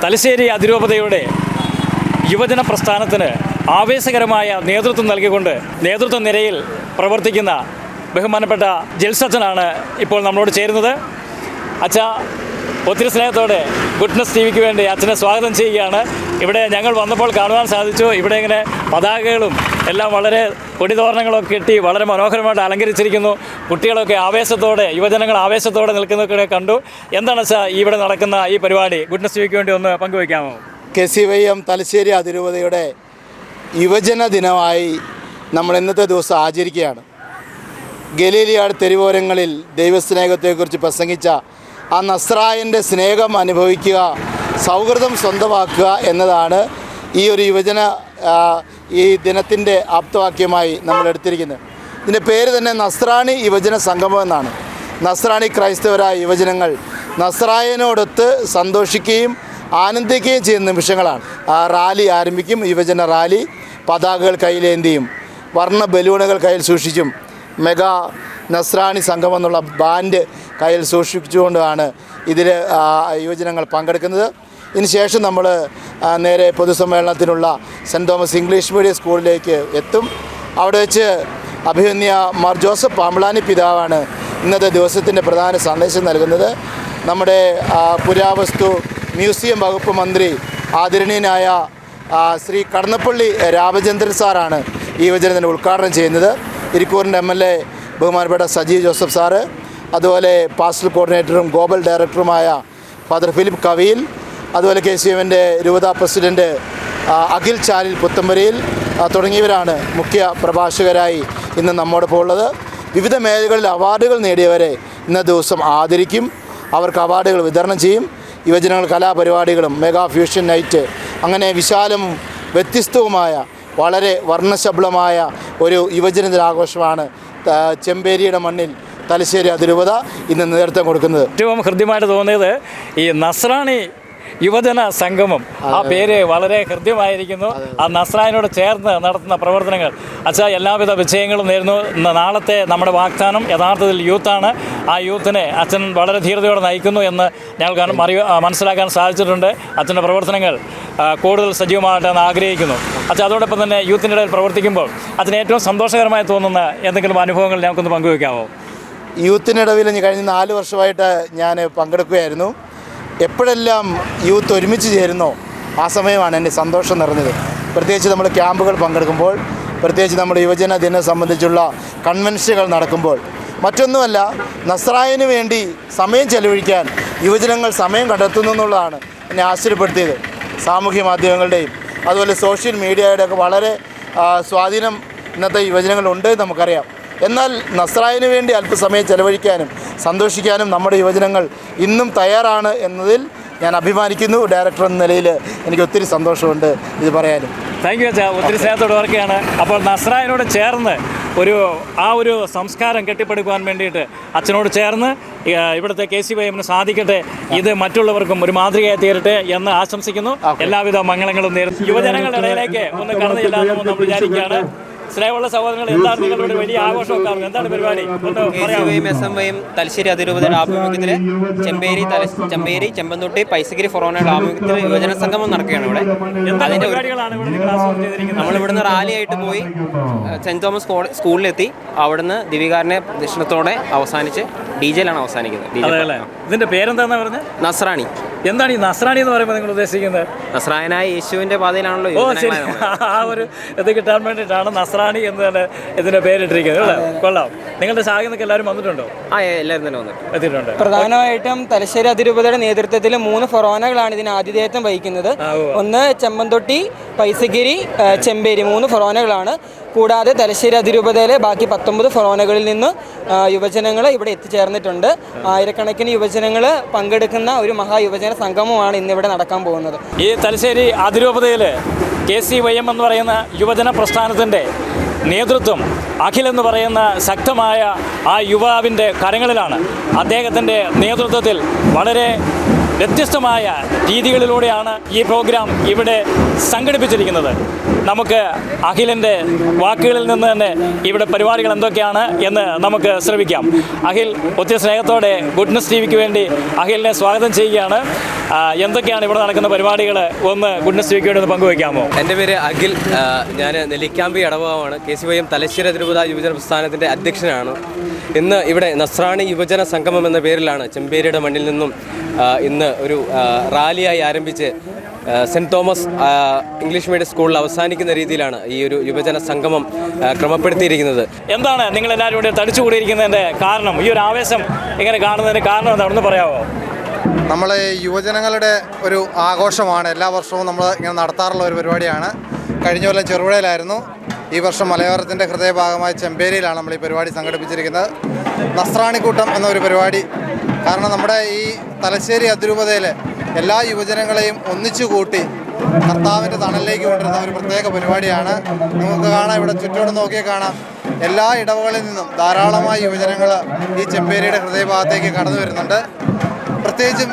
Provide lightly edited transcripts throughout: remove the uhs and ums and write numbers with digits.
തലശ്ശേരി അതിരൂപതയുടെ യുവജന പ്രസ്ഥാനത്തിന് ആവേശകരമായ നേതൃത്വം നൽകിക്കൊണ്ട് നേതൃത്വ നിരയിൽ പ്രവർത്തിക്കുന്ന ബഹുമാനപ്പെട്ട ജെൽസച്ചനാണ് ഇപ്പോൾ നമ്മളോട് ചേരുന്നത്. അച്ഛ, ഒത്തിരി സ്നേഹത്തോടെ ഗുഡ്നസ് ടിവിക്ക് വേണ്ടി അച്ഛനെ സ്വാഗതം ചെയ്യുകയാണ്. ഇവിടെ ഞങ്ങൾ വന്നപ്പോൾ കാണുവാൻ സാധിച്ചു, ഇവിടെ ഇങ്ങനെ പതാകകളും എല്ലാം വളരെ കൊടിതോരണങ്ങളൊക്കെ കെട്ടി വളരെ മനോഹരമായിട്ട് അലങ്കരിച്ചിരിക്കുന്നു. കുട്ടികളൊക്കെ ആവേശത്തോടെ, യുവജനങ്ങൾ ആവേശത്തോടെ നിൽക്കുന്നതൊക്കെ കണ്ടു. എന്താണ് അച്ഛാ ഇവിടെ നടക്കുന്ന ഈ പരിപാടി? ഗുഡ്നസ് ടിവിക്ക് വേണ്ടി ഒന്ന് പങ്കുവയ്ക്കാമോ? KCYM തലശ്ശേരി അതിരൂപതയുടെ യുവജന ദിനമായി നമ്മൾ ഇന്നത്തെ ദിവസം ആചരിക്കുകയാണ്. ഗലീലിയാട് തെരുവോരങ്ങളിൽ ദൈവസ്നേഹത്തെക്കുറിച്ച് പ്രസംഗിച്ച ആ നസ്രായൻ്റെ സ്നേഹം അനുഭവിക്കുക, സൗഹൃദം സ്വന്തമാക്കുക എന്നതാണ് ഈ ഒരു യുവജന ഈ ദിനത്തിൻ്റെ ആപ്തവാക്യമായി നമ്മൾ എടുത്തിരിക്കുന്നത്. ഇതിൻ്റെ പേര് തന്നെ നസ്രാണി യുവജന സംഗമം എന്നാണ്. നസ്രാണി ക്രൈസ്തവരായ യുവജനങ്ങൾ നസ്രായനോടൊത്ത് സന്തോഷിക്കുകയും ആനന്ദിക്കുകയും ചെയ്യുന്ന നിമിഷങ്ങളാണ്. റാലി ആരംഭിക്കും. യുവജന റാലി പതാകകൾ കയ്യിലേന്തിയും വർണ്ണ ബലൂണുകൾ കയ്യിൽ സൂക്ഷിച്ചും മെഗാ നസ്രാണി സംഘം എന്നുള്ള ബാൻഡ് കയ്യിൽ സൂക്ഷിച്ചുകൊണ്ടാണ് ഇതിൽ യുവജനങ്ങൾ പങ്കെടുക്കുന്നത്. ഇതിനുശേഷം നമ്മൾ നേരെ പൊതുസമ്മേളനത്തിനുള്ള സെൻറ്റ് തോമസ് ഇംഗ്ലീഷ് മീഡിയം സ്കൂളിലേക്ക് എത്തും. അവിടെ വെച്ച് അഭിമന്യ മാർ ജോസഫ് പാമ്പളാനി പിതാവാണ് ഇന്നത്തെ ദിവസത്തിൻ്റെ പ്രധാന സന്ദേശം നൽകുന്നത്. നമ്മുടെ പുരാവസ്തു മ്യൂസിയം വകുപ്പ് മന്ത്രി ആദരണീയനായ ശ്രീ കടന്നപ്പള്ളി രാമചന്ദ്രൻ സാറാണ് ഈ യുവജനത്തിൻ്റെ ഉദ്ഘാടനം ചെയ്യുന്നത്. ഇരിക്കൂറിൻ്റെ MLA ബഹുമാനപ്പെട്ട സജി ജോസഫ് സാറ്, അതുപോലെ പാസ്റ്റൽ കോർഡിനേറ്ററും ഗ്ലോബൽ ഡയറക്ടറുമായ ഫാദർ ഫിലിപ്പ് കവിയിൽ, അതുപോലെ KCMൻ്റെ രൂപതാ പ്രസിഡൻറ്റ് അഖിൽ ചാലിൽ പുത്തമ്പരയിൽ തുടങ്ങിയവരാണ് മുഖ്യ പ്രഭാഷകരായി ഇന്ന് നമ്മോടൊപ്പം ഉള്ളത്. വിവിധ മേഖലകളിൽ അവാർഡുകൾ നേടിയവരെ ഇന്നത്തെ ദിവസം ആദരിക്കും. അവർക്ക് അവാർഡുകൾ വിതരണം ചെയ്യും. യുവജനങ്ങൾ കലാപരിപാടികളും മെഗാ ഫ്യൂഷൻ നൈറ്റ്, അങ്ങനെ വിശാലവും വ്യത്യസ്തവുമായ വളരെ വർണ്ണശബളമായ ഒരു യുവജനദിനാഘോഷമാണ് ചെമ്പേരിയുടെ മണ്ണിൽ തലശ്ശേരി അതിരൂപത ഇന്ന് നേതൃത്വം കൊടുക്കുന്നത്. ഏറ്റവും ഹൃദ്യമായിട്ട് തോന്നിയത് ഈ നസ്രാണി യുവജന സംഗമം, ആ പേര് വളരെ ഹൃദ്യമായിരിക്കുന്നു. ആ നസ്രായനോട് ചേർന്ന് നടത്തുന്ന പ്രവർത്തനങ്ങൾ. അച്ഛാ, എല്ലാവിധ വിജയങ്ങളും നേരുന്നു. നാളത്തെ നമ്മുടെ വാഗ്ദാനം യഥാർത്ഥത്തിൽ യൂത്താണ്. ആ യൂത്തിനെ അച്ഛൻ വളരെ ധീരതയോടെ നയിക്കുന്നു എന്ന് ഞങ്ങൾക്ക് മനസ്സിലാക്കാൻ സാധിച്ചിട്ടുണ്ട്. അച്ഛൻ്റെ പ്രവർത്തനങ്ങൾ കൂടുതൽ സജീവമാകട്ടെ ആഗ്രഹിക്കുന്നു. അച്ഛൻ അതോടൊപ്പം തന്നെ യൂത്തിൻ്റെ ഇടയിൽ പ്രവർത്തിക്കുമ്പോൾ അച്ഛന് ഏറ്റവും സന്തോഷകരമായി തോന്നുന്ന എന്തെങ്കിലും അനുഭവങ്ങൾ ഞങ്ങൾക്കൊന്ന് പങ്കുവയ്ക്കാമോ? യൂത്തിനിടവിൽ കഴിഞ്ഞ 4 വർഷമായിട്ട് ഞാൻ പങ്കെടുക്കുകയായിരുന്നു. എപ്പോഴെല്ലാം യൂത്ത് ഒരുമിച്ച് ചേരുന്നോ ആ സമയമാണ് എൻ്റെ സന്തോഷം നിറഞ്ഞത്. പ്രത്യേകിച്ച് നമ്മൾ ക്യാമ്പുകൾ പങ്കെടുക്കുമ്പോൾ, പ്രത്യേകിച്ച് നമ്മുടെ യുവജന ദിനം സംബന്ധിച്ചുള്ള കൺവെൻഷനുകൾ നടക്കുമ്പോൾ. മറ്റൊന്നുമല്ല, നസ്രായന് വേണ്ടി സമയം ചെലവഴിക്കാൻ യുവജനങ്ങൾ സമയം കണ്ടെത്തുന്നു എന്നുള്ളതാണ് എന്നെ ആശ്ചര്യപ്പെടുത്തിയത്. സാമൂഹ്യ മാധ്യമങ്ങളുടെയും അതുപോലെ സോഷ്യൽ മീഡിയയുടെയൊക്കെ വളരെ സ്വാധീനം ഇന്നത്തെ യുവജനങ്ങളുണ്ട് നമുക്കറിയാം. എന്നാൽ നസ്രായന് വേണ്ടി അല്പസമയം ചെലവഴിക്കാനും സന്തോഷിക്കാനും നമ്മുടെ യുവജനങ്ങൾ ഇന്നും തയ്യാറാണ് എന്നതിൽ ഞാൻ അഭിമാനിക്കുന്നു. ഡയറക്ടർ എന്ന നിലയിൽ എനിക്ക് ഒത്തിരി സന്തോഷമുണ്ട് ഇത് പറയാനും. താങ്ക് യു അച്ഛാ, ഒത്തിരി സ്നേഹത്തോടെ ഓർക്കുകയാണ്. അപ്പോൾ നസ്രായനോട് ചേർന്ന് ഒരു സംസ്കാരം കെട്ടിപ്പടുക്കുവാൻ വേണ്ടിയിട്ട് അച്ഛനോട് ചേർന്ന് ഇവിടുത്തെ KCYM സാധിക്കട്ടെ. ഇത് മറ്റുള്ളവർക്കും ഒരു മാതൃകയായി തീരട്ടെ എന്ന് ആശംസിക്കുന്നു. എല്ലാവിധ മംഗളങ്ങളും നേരുന്നു. യുവജനങ്ങളുടെ ഇടയിലേക്ക് ഒന്ന് കടന്നു ചെല്ലാമെന്ന് നമ്മൾ വിചാരിക്കുകയാണ്. സ്നേഹമുള്ള സഹോദരങ്ങൾ, എന്താണ് നിങ്ങളുടെ വലിയ ആഘോഷമൊക്കെ? എന്താണ് പരിപാടി? KCYM SMYM തലശ്ശേരി അതിരൂപതയുടെ ആഭിമുഖ്യത്തിൽ ചെമ്പേരി ചെമ്പന്തൊട്ടി പൈസഗിരി ഫൊറോനയുടെ ആഭിമുഖ്യത്തിൽ യുവജന സംഗമം നടക്കുകയാണ്. ഇവിടെ നമ്മളിവിടുന്ന് റാലിയായിട്ട് പോയി സെൻറ്റ് തോമസ് സ്കൂളിലെത്തി. അവിടുന്ന് ദിവികാരനെ ദക്ഷിണത്തോടെ അവസാനിച്ച് DJയിലാണ് അവസാനിക്കുന്നത്. ഇതിന്റെ പേരെന്താ പറഞ്ഞത്? നസ്രാണി. എന്താണ് ഈ നസ്രാണി എന്ന് പറയുമ്പോൾ നിങ്ങൾ ഉദ്ദേശിക്കുന്നത്? നസ്രായനായ യേശുവിന്റെ പാതയിലാണല്ലോ. ആ ഒരു ഇത് കിട്ടാൻ വേണ്ടിയിട്ടാണ് നസ്രാണി എന്ന് തന്നെ ഇതിന്റെ പേരിട്ടിരിക്കുന്നത്. കൊള്ളാം. നിങ്ങളുടെ ശാഖയിൽ നിന്നൊക്കെ എല്ലാവരും വന്നിട്ടുണ്ടോ? എല്ലാവരും തന്നെ എത്തിയിട്ടുണ്ട്. പ്രധാനമായിട്ടും തലശ്ശേരി അതിരൂപതയുടെ നേതൃത്വത്തിൽ 3 ഫൊറോനകളാണ് ഇതിന് ആതിഥേയത്വം വഹിക്കുന്നത്. ഒന്ന് ചെമ്പന്തൊട്ടി, പൈസഗിരി, ചെമ്പേരി, 3 ഫൊറോനകളാണ്. കൂടാതെ തലശ്ശേരി അതിരൂപതയിലെ ബാക്കി 19 ഫൊറോനകളിൽ നിന്ന് യുവജനങ്ങൾ ഇവിടെ എത്തിച്ചേർന്നിട്ടുണ്ട്. ആയിരക്കണക്കിന് യുവജനങ്ങൾ പങ്കെടുക്കുന്ന ഒരു മഹായുവജന സംഗമമാണ് ഇന്നിവിടെ നടക്കാൻ പോകുന്നത്. ഈ തലശ്ശേരി അതിരൂപതയിൽ KCYM എന്ന് പറയുന്ന യുവജന പ്രസ്ഥാനത്തിൻ്റെ നേതൃത്വം അഖിലെന്ന് പറയുന്ന ശക്തമായ ആ യുവാവിൻ്റെ കരങ്ങളിലാണ്. അദ്ദേഹത്തിൻ്റെ നേതൃത്വത്തിൽ വളരെ വ്യത്യസ്തമായ രീതികളിലൂടെയാണ് ഈ പ്രോഗ്രാം ഇവിടെ സംഘടിപ്പിച്ചിരിക്കുന്നത്. നമുക്ക് അഖിലിൻ്റെ വാക്കുകളിൽ നിന്ന് തന്നെ ഇവിടെ പരിപാടികൾ എന്തൊക്കെയാണ് എന്ന് നമുക്ക് ശ്രമിക്കാം. അഖിൽ, ഒത്തിരി സ്നേഹത്തോടെ ഗുഡ്നസ് ടിവിക്ക് വേണ്ടി അഖിലിനെ സ്വാഗതം ചെയ്യുകയാണ്. എന്തൊക്കെയാണ് ഇവിടെ നടക്കുന്ന പരിപാടികൾ, ഒന്ന് ഗുഡ്നസ് ടിവിക്ക് വേണ്ടി ഒന്ന് പങ്കുവയ്ക്കാമോ? എൻ്റെ പേര് അഖിൽ. ഞാൻ നെല്ലിക്കാമ്പി ഇടവകമാണ്. KCYM തലശ്ശേരി അതിരൂപത യുവജന പ്രസ്ഥാനത്തിൻ്റെ അധ്യക്ഷനാണ്. ഇന്ന് ഇവിടെ നസ്രാണി യുവജന സംഗമം എന്ന പേരിലാണ് ചെമ്പേരിയുടെ മണ്ണിൽ നിന്നും ഇന്ന് ഒരു റാലിയായി ആരംഭിച്ച് സെൻറ്റ് തോമസ് ഇംഗ്ലീഷ് മീഡിയം സ്കൂളിൽ അവസാനിക്കുന്ന രീതിയിലാണ് ഈ ഒരു യുവജന സംഗമം ക്രമപ്പെടുത്തിയിരിക്കുന്നത്. എന്താണ് നിങ്ങളെല്ലാവരും ഇവിടെ തടിച്ചുകൂടിയിരിക്കുന്നതിൻ്റെ കാരണം, ഈ ഒരു ആവേശം ഇങ്ങനെ കാണുന്നതിന് കാരണം എന്താണെന്ന് പറയാമോ? നമ്മൾ യുവജനങ്ങളുടെ ഒരു ആഘോഷമാണ്. എല്ലാ വർഷവും നമ്മൾ ഇങ്ങനെ നടത്താറുള്ള ഒരു പരിപാടിയാണ്. കഴിഞ്ഞ കൊല്ലം ചെറുപുഴയിലായിരുന്നു. ഈ വർഷം മലയോരത്തിൻ്റെ ഹൃദയഭാഗമായ ചെമ്പേരിയിലാണ് നമ്മൾ ഈ പരിപാടി സംഘടിപ്പിച്ചിരിക്കുന്നത്. നസ്രാണിക്കൂട്ടം എന്നൊരു പരിപാടി. കാരണം നമ്മുടെ ഈ തലശ്ശേരി അതിരൂപതയിൽ എല്ലാ യുവജനങ്ങളെയും ഒന്നിച്ചു കൂട്ടി കർത്താവിൻ്റെ തണലിലേക്ക് കൊണ്ടുവരുന്ന ഒരു പ്രത്യേക പരിപാടിയാണ്. നമുക്ക് കാണാം, ഇവിടെ ചുറ്റോട് നോക്കിയാൽ കാണാം, എല്ലാ ഇടവകളിൽ നിന്നും ധാരാളമായ യുവജനങ്ങൾ ഈ ചെമ്പേരിയുടെ ഹൃദയഭാഗത്തേക്ക് കടന്നു വരുന്നുണ്ട്. പ്രത്യേകിച്ചും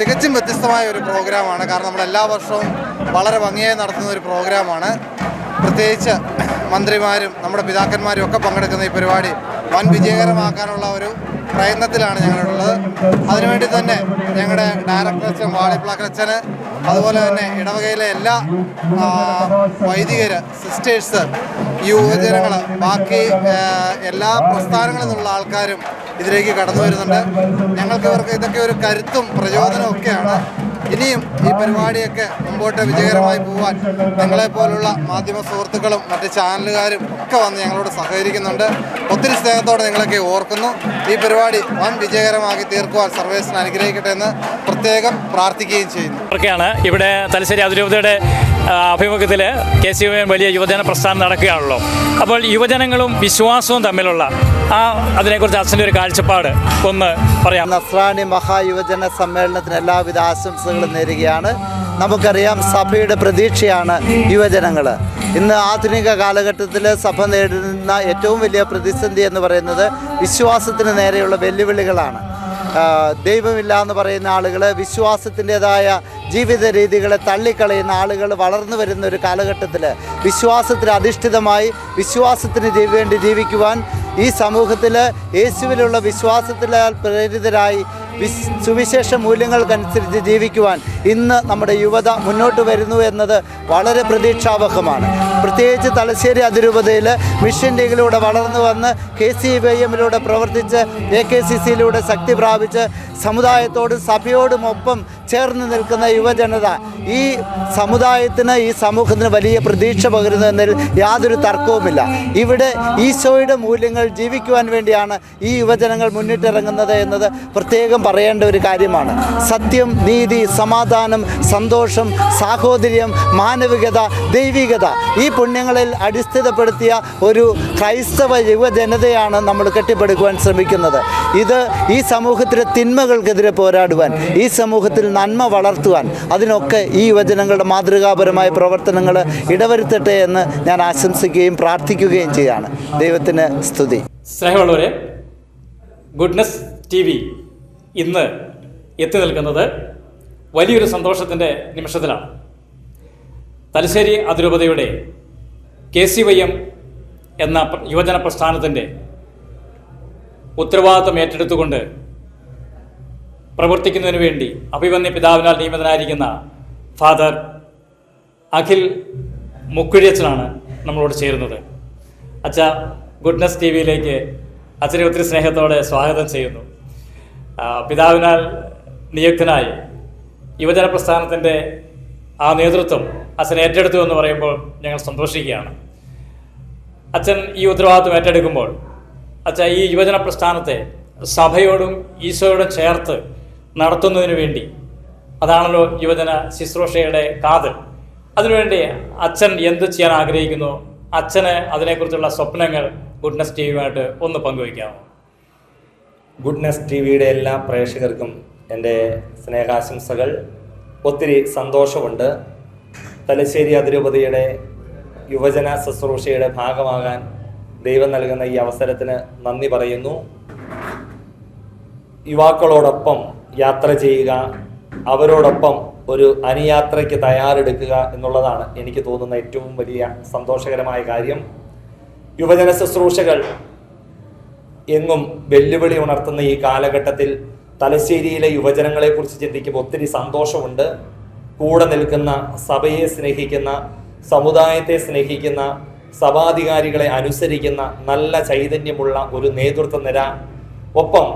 തികച്ചും വ്യത്യസ്തമായ ഒരു പ്രോഗ്രാമാണ്. കാരണം നമ്മൾ എല്ലാ വർഷവും വളരെ ഭംഗിയായി നടത്തുന്ന ഒരു പ്രോഗ്രാമാണ്. പ്രത്യേകിച്ച് മന്ത്രിമാരും നമ്മുടെ പിതാക്കന്മാരും ഒക്കെ പങ്കെടുക്കുന്ന ഈ പരിപാടി വൻ വിജയകരമാക്കാനുള്ള ഒരു പ്രയത്നത്തിലാണ് ഞങ്ങളുള്ളത്. അതിനുവേണ്ടി തന്നെ ഞങ്ങളുടെ ഡയറക്ടർ അച്ഛൻ വാളിപ്ലാക്കച്ചന്, അതുപോലെ തന്നെ ഇടവകയിലെ എല്ലാ വൈദികർ, സിസ്റ്റേഴ്സ്, യുവജനങ്ങൾ, ബാക്കി എല്ലാ പ്രസ്ഥാനങ്ങളിൽ നിന്നുള്ള ആൾക്കാരും ഇതിലേക്ക് കടന്നു വരുന്നുണ്ട്. ഞങ്ങൾക്ക് ഇതൊക്കെ ഒരു കരുത്തും പ്രചോദനവും ഒക്കെയാണ്. ഇനിയും ഈ പരിപാടിയൊക്കെ മുമ്പോട്ട് വിജയകരമായി പോകാൻ നിങ്ങളെപ്പോലുള്ള മാധ്യമ സുഹൃത്തുക്കളും മറ്റ് ചാനലുകാരും ഒക്കെ വന്ന് ഞങ്ങളോട് സഹകരിക്കുന്നുണ്ട്. ഒത്തിരി സ്നേഹത്തോടെ നിങ്ങളൊക്കെ ഓർക്കുന്നു. ഈ പരിപാടി വൻ വിജയകരമാക്കി തീർക്കുവാൻ സർവേശ്വരൻ അനുഗ്രഹിക്കട്ടെ എന്ന് പ്രത്യേകം പ്രാർത്ഥിക്കുകയും ചെയ്യുന്നു. ഒക്കെയാണ് ഇവിടെ തലശ്ശേരി അതിരൂപതയുടെ ആഭിമുഖ്യത്തിൽ KCYM വലിയ യുവജന പ്രസ്ഥാനം നടക്കുകയാണല്ലോ. അപ്പോൾ യുവജനങ്ങളും വിശ്വാസവും തമ്മിലുള്ള അതിനെക്കുറിച്ച് അച്ഛൻ്റെ ഒരു കാഴ്ചപ്പാട് ഒന്ന് പറയാം. നസ്രാണി മഹായുവജന സമ്മേളനത്തിന് എല്ലാവിധ ആശംസകളും നേരുകയാണ്. നമുക്കറിയാം, സഭയുടെ പ്രതീക്ഷയാണ് യുവജനങ്ങൾ. ഇന്ന് ആധുനിക കാലഘട്ടത്തിൽ സഭ നേരിടുന്ന ഏറ്റവും വലിയ പ്രതിസന്ധി എന്ന് പറയുന്നത് വിശ്വാസത്തിന് നേരെയുള്ള വെല്ലുവിളികളാണ്. ദൈവമില്ല എന്ന് പറയുന്ന ആളുകൾ, വിശ്വാസത്തിൻ്റെതായ ജീവിത രീതികളെ തള്ളിക്കളയുന്ന ആളുകൾ വളർന്നു വരുന്ന ഒരു കാലഘട്ടത്തിൽ വിശ്വാസത്തിൽ അധിഷ്ഠിതമായി വിശ്വാസത്തിന് വേണ്ടി ജീവിക്കുവാൻ ഈ സമൂഹത്തിൽ യേശുവിലുള്ള വിശ്വാസത്തിലാൽ പ്രേരിതരായി സുവിശേഷ മൂല്യങ്ങൾക്കനുസരിച്ച് ജീവിക്കുവാൻ ഇന്ന് നമ്മുടെ യുവത മുന്നോട്ട് വരുന്നു എന്നത് വളരെ പ്രതീക്ഷാവഹമാണ്. പ്രത്യേകിച്ച് തലശ്ശേരി അതിരൂപതയിൽ മിഷൻ ലീഗിലൂടെ വളർന്നു വന്ന് KCYMലൂടെ പ്രവർത്തിച്ച് AKCCയിലൂടെ ശക്തി പ്രാപിച്ച് സമുദായത്തോടും സഭയോടും ഒപ്പം ചേർന്ന് നിൽക്കുന്ന യുവജനത ഈ സമുദായത്തിന്, ഈ സമൂഹത്തിന് വലിയ പ്രതീക്ഷ പകരുന്നതിൽ യാതൊരു തർക്കവുമില്ല. ഇവിടെ ഈശോയുടെ മൂല്യങ്ങൾ ജീവിക്കുവാൻ വേണ്ടിയാണ് ഈ യുവജനങ്ങൾ മുന്നിട്ടിറങ്ങുന്നത് എന്നത് പ്രത്യേകം പറയേണ്ട ഒരു കാര്യമാണ്. സത്യം, നീതി, സമാധാനം, സന്തോഷം, സാഹോദര്യം, മാനവികത, ദൈവികത, ഈ പുണ്യങ്ങളിൽ അടിസ്ഥിതപ്പെടുത്തിയ ഒരു ക്രൈസ്തവ യുവജനതയാണ് നമ്മൾ കെട്ടിപ്പടുക്കുവാൻ ശ്രമിക്കുന്നത്. ഇത് ഈ സമൂഹത്തിലെ തിന്മകൾക്കെതിരെ പോരാടുവാൻ, ഈ സമൂഹത്തിൽ നന്മ വളർത്തുവാൻ, അതിനൊക്കെ ഈ യുവജനങ്ങളുടെ മാതൃകാപരമായ പ്രവർത്തനങ്ങൾ ഇടവരുത്തട്ടെ എന്ന് ഞാൻ ആശംസിക്കുകയും പ്രാർത്ഥിക്കുകയും ചെയ്യുകയാണ്. ദൈവത്തിന് സ്തുതി. സ്നേഹമുള്ളവരെ, ഗുഡ്നസ് TV ഇന്ന് എത്തി നിൽക്കുന്നത് വലിയൊരു സന്തോഷത്തിൻ്റെ നിമിഷത്തിലാണ്. തലശ്ശേരി അതിരൂപതയുടെ KCYM എന്ന യുവജന പ്രസ്ഥാനത്തിൻ്റെ ഉത്തരവാദിത്വം ഏറ്റെടുത്തുകൊണ്ട് പ്രവർത്തിക്കുന്നതിന് വേണ്ടി അഭിമന്യ പിതാവിനാൽ നിയമിതനായിരിക്കുന്ന ഫാദർ അഖിൽ മുക്കുഴിയച്ചനാണ് നമ്മളോട് ചേരുന്നത്. അച്ഛ, ഗുഡ്നസ് TVയിലേക്ക് അച്ഛനെ ഒത്തിരി സ്നേഹത്തോടെ സ്വാഗതം ചെയ്യുന്നു. പിതാവിനാൽ നിയുക്തനായി യുവജന പ്രസ്ഥാനത്തിൻ്റെ ആ നേതൃത്വം അച്ഛൻ ഏറ്റെടുത്തു എന്ന് പറയുമ്പോൾ ഞങ്ങൾ സന്തോഷിക്കുകയാണ്. അച്ഛൻ ഈ ഉത്തരവാദിത്വം ഏറ്റെടുക്കുമ്പോൾ അച്ഛ ഈ യുവജന പ്രസ്ഥാനത്തെ സഭയോടും ഈശോയോടും ചേർത്ത് നടത്തുന്നതിന് വേണ്ടി, അതാണല്ലോ യുവജന ശുശ്രൂഷയുടെ കാതൽ. അതിനുവേണ്ടി അച്ഛൻ എന്ത് ചെയ്യാൻ ആഗ്രഹിക്കുന്നു, അച്ഛന് അതിനെക്കുറിച്ചുള്ള സ്വപ്നങ്ങൾ ഗുഡ്നസ് TVയുമായിട്ട് ഒന്ന് പങ്കുവയ്ക്കാമോ? ഗുഡ്നസ് TVയുടെ എല്ലാ പ്രേക്ഷകർക്കും എൻ്റെ സ്നേഹാശംസകൾ. ഒത്തിരി സന്തോഷമുണ്ട്. തലശ്ശേരി അതിരൂപതയുടെ യുവജന ശുശ്രൂഷയുടെ ഭാഗമാകാൻ ദൈവം നൽകുന്ന ഈ അവസരത്തിന് നന്ദി പറയുന്നു. യുവാക്കളോടൊപ്പം യാത്ര ചെയ്യുക, അവരോടൊപ്പം ഒരു അനുയാത്രയ്ക്ക് തയ്യാറെടുക്കുക എന്നുള്ളതാണ് എനിക്ക് തോന്നുന്ന ഏറ്റവും വലിയ സന്തോഷകരമായ കാര്യം. യുവജന ശുശ്രൂഷകൾ എങ്ങും വെല്ലുവിളി ഉണർത്തുന്ന ഈ കാലഘട്ടത്തിൽ തലശ്ശേരിയിലെ യുവജനങ്ങളെക്കുറിച്ച് ചിന്തിക്കുമ്പോൾ ഒത്തിരി സന്തോഷമുണ്ട്. കൂടെ നിൽക്കുന്ന, സഭയെ സ്നേഹിക്കുന്ന, സമുദായത്തെ സ്നേഹിക്കുന്ന, സഭാധികാരികളെ അനുസരിക്കുന്ന നല്ല ചൈതന്യമുള്ള ഒരു നേതൃത്വ നിര, ഒപ്പം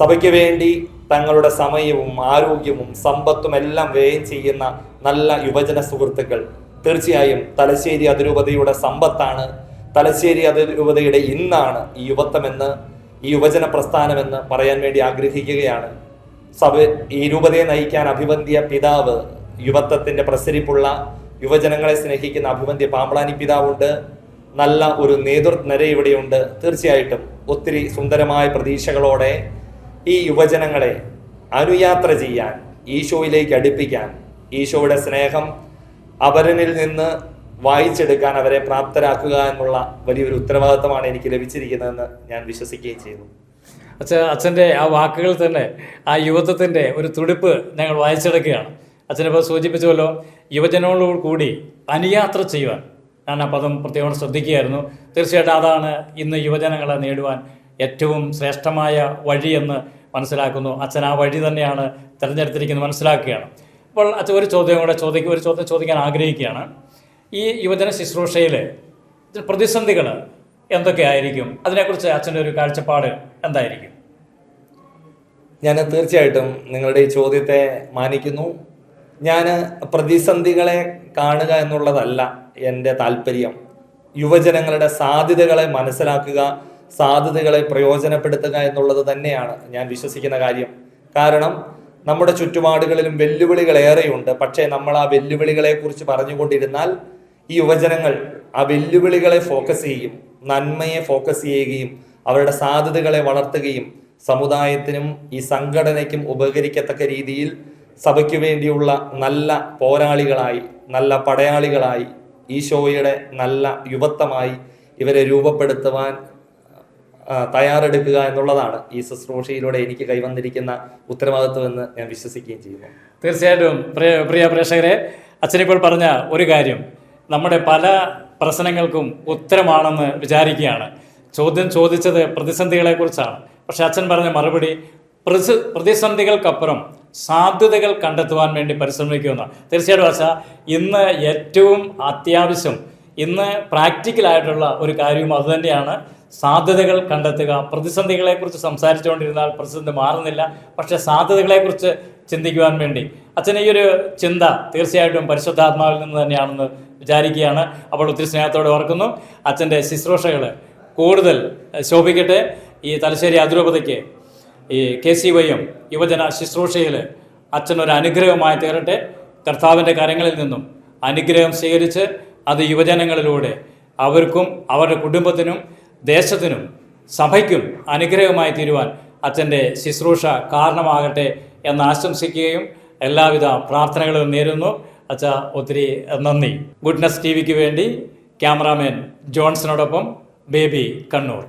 സഭയ്ക്ക് വേണ്ടി തങ്ങളുടെ സമയവും ആരോഗ്യവും സമ്പത്തും എല്ലാം വ്യയം ചെയ്യുന്ന നല്ല യുവജന സുഹൃത്തുക്കൾ. തീർച്ചയായും തലശ്ശേരി അതിരൂപതയുടെ സമ്പത്താണ്, തലശ്ശേരി അതിരൂപതയുടെ ഇന്നാണ് ഈ യുവത്വമെന്ന്, ഈ യുവജന പ്രസ്ഥാനമെന്ന് പറയാൻ വേണ്ടി ആഗ്രഹിക്കുകയാണ്. ഈ രൂപതയെ നയിക്കാൻ അഭിവന്ദ്യ പിതാവ്, യുവത്വത്തിന്റെ പ്രസരിപ്പുള്ള, യുവജനങ്ങളെ സ്നേഹിക്കുന്ന അഭിവന്ദ്യ പാമ്പളാനി പിതാവുണ്ട്. നല്ല ഒരു നേതൃനിര ഇവിടെയുണ്ട്. തീർച്ചയായിട്ടും ഒത്തിരി സുന്ദരമായ പ്രതീക്ഷകളോടെ ഈ യുവജനങ്ങളെ അനുയാത്ര ചെയ്യാൻ, ഈശോയിലേക്ക് അടുപ്പിക്കാൻ, ഈശോയുടെ സ്നേഹം അവരിൽ നിന്ന് വായിച്ചെടുക്കാൻ അവരെ പ്രാപ്തരാക്കുക എന്നുള്ള വലിയൊരു ഉത്തരവാദിത്തമാണ് എനിക്ക് ലഭിച്ചിരിക്കുന്നതെന്ന് ഞാൻ വിശ്വസിക്കുകയും ചെയ്യുന്നു. അച്ഛൻ്റെ ആ വാക്കുകൾ തന്നെ ആ യുവത്വത്തിൻ്റെ ഒരു തുടിപ്പ് ഞങ്ങൾ വായിച്ചെടുക്കുകയാണ്. അച്ഛനിപ്പോൾ സൂചിപ്പിച്ചുവല്ലോ, യുവജനങ്ങളോട് കൂടി അനുയാത്ര ചെയ്യുവാൻ. ഞാൻ ആ പദം പ്രത്യേകം ശ്രദ്ധിക്കുകയായിരുന്നു. തീർച്ചയായിട്ടും അതാണ് ഇന്ന് യുവജനങ്ങളെ നേടുവാൻ ഏറ്റവും ശ്രേഷ്ഠമായ വഴിയെന്ന് മനസ്സിലാക്കുന്നു. അച്ഛൻ ആ വഴി തന്നെയാണ് തിരഞ്ഞെടുത്തിരിക്കുന്നത് മനസ്സിലാക്കുകയാണ്. അപ്പോൾ അച്ഛൻ ഒരു ചോദ്യം ചോദിക്കാൻ ആഗ്രഹിക്കുകയാണ്. ഈ യുവജന ശുശ്രൂഷയിൽ പ്രതിസന്ധികൾ എന്തൊക്കെയായിരിക്കും? അതിനെക്കുറിച്ച് അച്ഛൻ്റെ ഒരു കാഴ്ചപ്പാട് എന്തായിരിക്കും? ഞാൻ തീർച്ചയായിട്ടും നിങ്ങളുടെ ഈ ചോദ്യത്തെ മാനിക്കുന്നു. ഞാൻ പ്രതിസന്ധികളെ കാണുക എന്നുള്ളതല്ല എൻ്റെ താല്പര്യം. യുവജനങ്ങളുടെ സാധ്യതകളെ മനസ്സിലാക്കുക, സാധ്യതകളെ പ്രയോജനപ്പെടുത്തുക എന്നുള്ളത് തന്നെയാണ് ഞാൻ വിശ്വസിക്കുന്ന കാര്യം. കാരണം നമ്മുടെ ചുറ്റുപാടുകളിലും വെല്ലുവിളികൾ ഏറെയുണ്ട്. പക്ഷേ നമ്മൾ ആ വെല്ലുവിളികളെക്കുറിച്ച് പറഞ്ഞുകൊണ്ടിരുന്നാൽ ഈ യുവജനങ്ങൾ ആ വെല്ലുവിളികളെ ഫോക്കസ് ചെയ്യും, നന്മയെ ഫോക്കസ് ചെയ്യുകയും അവരുടെ സാധ്യതകളെ വളർത്തുകയും സമുദായത്തിനും ഈ സംഘടനയ്ക്കും ഉപകരിക്കത്തക്ക രീതിയിൽ സഭയ്ക്ക് വേണ്ടിയുള്ള നല്ല പോരാളികളായി, നല്ല പടയാളികളായി, ഈശോയുടെ നല്ല യുവത്വമായി ഇവരെ രൂപപ്പെടുത്തുവാൻ തയ്യാറെടുക്കുക എന്നുള്ളതാണ് ഈ ശുശ്രൂഷയിലൂടെ എനിക്ക് കൈവന്നിരിക്കുന്ന ഉത്തരവാദിത്വമെന്ന് ഞാൻ വിശ്വസിക്കുകയും ചെയ്യുന്നു. തീർച്ചയായിട്ടും പ്രിയ പ്രേക്ഷകരെ, അച്ഛനിപ്പോൾ പറഞ്ഞ ഒരു കാര്യം നമ്മുടെ പല പ്രശ്നങ്ങൾക്കും ഉത്തരമാണെന്ന് വിചാരിക്കുകയാണ്. ചോദ്യം ചോദിച്ചത് പ്രതിസന്ധികളെക്കുറിച്ചാണ്. പക്ഷെ അച്ഛൻ പറഞ്ഞ മറുപടി പ്രതിസന്ധികൾക്കപ്പുറം സാധ്യതകൾ കണ്ടെത്തുവാൻ വേണ്ടി പരിശ്രമിക്കുന്ന. തീർച്ചയായിട്ടും അച്ഛാ, ഇന്ന് ഏറ്റവും അത്യാവശ്യം, ഇന്ന് പ്രാക്ടിക്കലായിട്ടുള്ള ഒരു കാര്യവും അതുതന്നെയാണ്. സാധ്യതകൾ കണ്ടെത്തുക. പ്രതിസന്ധികളെക്കുറിച്ച് സംസാരിച്ചുകൊണ്ടിരുന്നാൽ പ്രതിസന്ധി മാറുന്നില്ല. പക്ഷേ സാധ്യതകളെക്കുറിച്ച് ചിന്തിക്കുവാൻ വേണ്ടി അച്ഛൻ ഈ ഒരു ചിന്ത തീർച്ചയായിട്ടും പരിശുദ്ധാത്മാവിൽ നിന്ന് തന്നെയാണെന്ന് വിചാരിക്കുകയാണ്. അപ്പോൾ ഒത്തിരി സ്നേഹത്തോടെ ഓർക്കുന്നു. അച്ഛൻ്റെ ശുശ്രൂഷകൾ കൂടുതൽ ശോഭിക്കട്ടെ. ഈ തലശ്ശേരി അതിരൂപതയ്ക്ക് ഈ KCYM യുവജന ശുശ്രൂഷയിൽ അച്ഛനൊരു അനുഗ്രഹമായി തീരട്ടെ. കർത്താവിൻ്റെ കരങ്ങളിൽ നിന്നും അനുഗ്രഹം സ്വീകരിച്ച് അത് യുവജനങ്ങളിലൂടെ അവർക്കും അവരുടെ കുടുംബത്തിനും ദേശത്തിനും സഭയ്ക്കും അനുഗ്രഹമായി തീരുവാൻ അച്ഛൻ്റെ ശുശ്രൂഷ കാരണമാകട്ടെ എന്ന് ആശംസിക്കുകയും എല്ലാവിധ പ്രാർത്ഥനകളും നേരുന്നു. അച്ഛ ഒത്തിരി നന്ദി. ഗുഡ്നസ് TV വേണ്ടി ക്യാമറാമാൻ ജോൺസണോടൊപ്പം ബേബി, കണ്ണൂർ.